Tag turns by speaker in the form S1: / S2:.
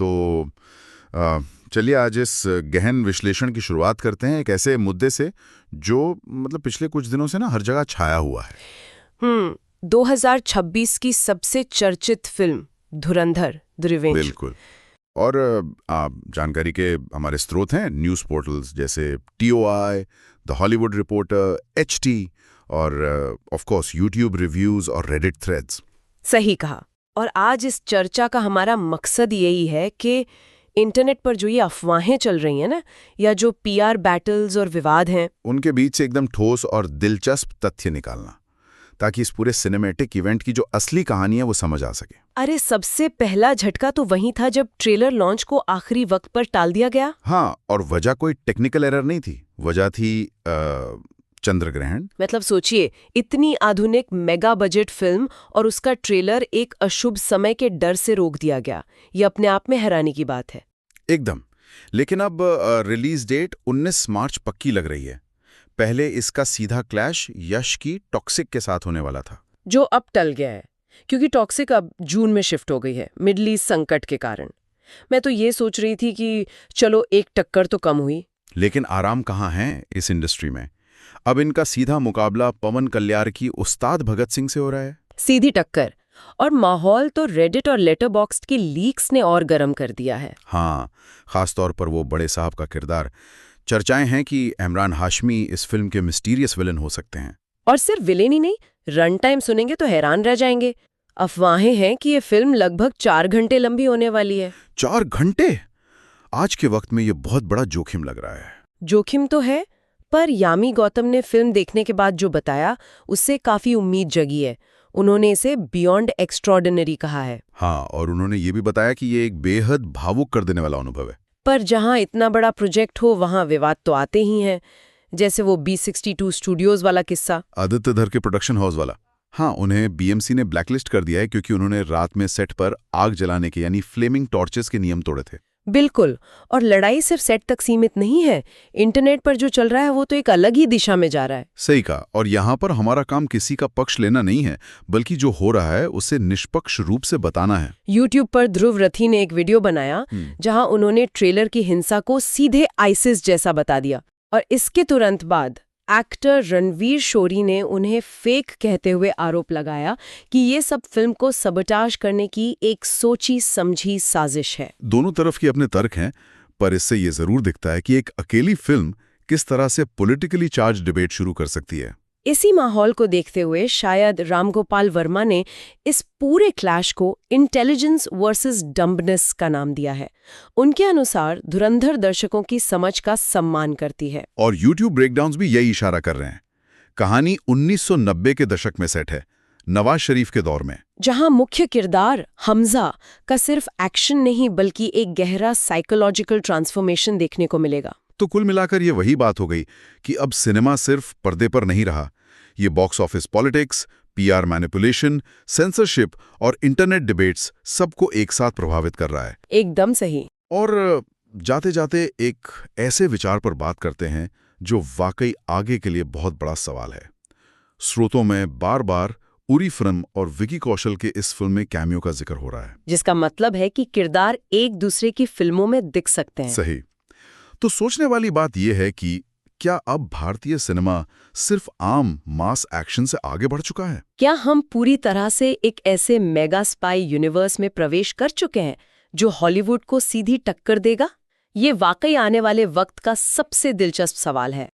S1: तो चलिए आज इस गहन विश्लेषण की शुरुआत करते हैं एक ऐसे मुद्दे से जो मतलब पिछले कुछ दिनों से ना हर जगह छाया हुआ है।
S2: 2026 की सबसे चर्चित फिल्म धुरंधर द रिवेंज।
S1: बिल्कुल। और जानकारी के हमारे स्रोत हैं न्यूज़ पोर्टल्स जैसे TOI, the Hollywood reporter, HT और ऑफ कोर्स यूट्यूब रिव्यूज और रेडिट थ्रेड्स।
S2: सही कहा। और आज इस चर्चा का हमारा मकसद यही है कि इंटरनेट पर जो ये अफवाहें चल रही हैं ना, या जो PR बैटल्स और विवाद हैं,
S1: उनके बीच से एकदम ठोस और दिलचस्प तथ्य निकालना, ताकि इस पूरे सिनेमैटिक इवेंट की जो असली कहानी है वो समझ आ सके।
S2: अरे सबसे पहला झटका तो वही था जब ट्रेलर लॉन्च को आखिरी वक्त पर टाल दिया गया।
S1: हाँ, और वजह कोई टेक्निकल एरर नहीं थी, वजह थी चंद्र ग्रहण।
S2: मतलब सोचिए, इतनी आधुनिक मेगा बजट फिल्म और उसका ट्रेलर एक अशुभ समय के डर से रोक दिया गया। ये अपने आप में हैरानी की बात है।
S1: एकदम। लेकिन अब रिलीज डेट 19 मार्च पक्की लग रही है। पहले इसका सीधा क्लैश यश की टॉक्सिक के साथ होने वाला था,
S2: जो अब टल गया है, क्योंकि टॉक्सिक अब जून में शिफ्ट हो गई है मिडल ईस्ट संकट के कारण। मैं तो ये सोच रही थी कि चलो एक टक्कर तो कम हुई।
S1: लेकिन आराम कहाँ है इस इंडस्ट्री में। अब इनका सीधा मुकाबला पवन कल्याण की उस्ताद भगत सिंह से हो रहा है।
S2: सीधी टक्कर। और माहौल तो रेडिट और लेटरबॉक्स की लीक्स ने और गर्म कर दिया है।
S1: हाँ, खासतौर पर वो बड़े साहब का किरदार। चर्चाएं हैं कि इमरान हाशमी इस फिल्म के मिस्टीरियस विलन हो सकते हैं।
S2: और सिर्फ विलेन ही नहीं, रन टाइम सुनेंगे तो हैरान रह जाएंगे। अफवाहें हैं कि ये फिल्म लगभग 4 घंटे लंबी होने वाली है।
S1: 4 घंटे? आज के वक्त में ये बहुत बड़ा जोखिम लग रहा है।
S2: जोखिम तो है, पर यामी गौतम ने फिल्म देखने के बाद जो बताया उससे काफी उम्मीद जगी है। उन्होंने इसे बियॉन्ड एक्स्ट्रॉर्डिनरी कहा है।
S1: हाँ, और उन्होंने ये भी बताया कि ये एक बेहद भावुक कर देने वाला अनुभव है।
S2: पर जहां इतना बड़ा प्रोजेक्ट हो वहां विवाद तो आते ही हैं, जैसे वो B62 स्टूडियोज वाला किस्सा।
S1: आदित्य धर के प्रोडक्शन हाउस वाला। हाँ, उन्हें BMC ने ब्लैकलिस्ट कर दिया है क्योंकि उन्होंने रात में सेट पर आग जलाने के यानी फ्लेमिंग टॉर्चेस के नियम तोड़े थे।
S2: बिल्कुल। और लड़ाई सिर्फ सेट तक सीमित नहीं है, इंटरनेट पर जो चल रहा है वो तो एक अलग ही दिशा में जा रहा है।
S1: सही कहा। और यहाँ पर हमारा काम किसी का पक्ष लेना नहीं है, बल्कि जो हो रहा है उसे निष्पक्ष रूप से बताना है।
S2: YouTube पर ध्रुव रथी ने एक वीडियो बनाया जहां उन्होंने ट्रेलर की हिंसा को सीधे आइसिस जैसा बता दिया, और इसके तुरंत बाद एक्टर रणवीर शोरी ने उन्हें फेक कहते हुए आरोप लगाया कि ये सब फिल्म को सबटाज करने की एक सोची समझी साजिश है।
S1: दोनों तरफ के अपने तर्क हैं, पर इससे ये जरूर दिखता है कि एक अकेली फिल्म किस तरह से पॉलिटिकली चार्ज डिबेट शुरू कर सकती है।
S2: इसी माहौल को देखते हुए शायद रामगोपाल वर्मा ने इस पूरे क्लैश को इंटेलिजेंस वर्सेस डम्बनेस का नाम दिया है। उनके अनुसार धुरंधर दर्शकों की समझ का सम्मान करती है।
S1: और YouTube ब्रेकडाउन्स भी यही इशारा कर रहे हैं। कहानी 1990 के दशक में सेट है, नवाज शरीफ के दौर में,
S2: जहां मुख्य किरदार हमजा का सिर्फ एक्शन नहीं बल्कि एक गहरा साइकोलॉजिकल ट्रांसफॉर्मेशन देखने को मिलेगा।
S1: तो कुल मिलाकर ये वही बात हो गई कि अब सिनेमा सिर्फ पर्दे पर नहीं रहा। ये box office politics, PR manipulation, censorship और इंटरनेट डिबेट्स सबको एक साथ प्रभावित कर रहा है।
S2: एकदम सही।
S1: और जाते जाते एक ऐसे विचार पर बात करते हैं जो वाकई आगे के लिए बहुत बड़ा सवाल है। स्रोतों में बार बार उरी फिल्म और विकी कौशल के इस फिल्म में कैमियो का जिक्र हो रहा है,
S2: जिसका मतलब है कि किरदार एक दूसरे की फिल्मों में दिख सकते हैं।
S1: सही। तो सोचने वाली बात यह है कि क्या अब भारतीय सिनेमा सिर्फ आम मास एक्शन से आगे बढ़ चुका है?
S2: क्या हम पूरी तरह से एक ऐसे मेगा स्पाई यूनिवर्स में प्रवेश कर चुके हैं जो हॉलीवुड को सीधी टक्कर देगा? ये वाकई आने वाले वक्त का सबसे दिलचस्प सवाल है।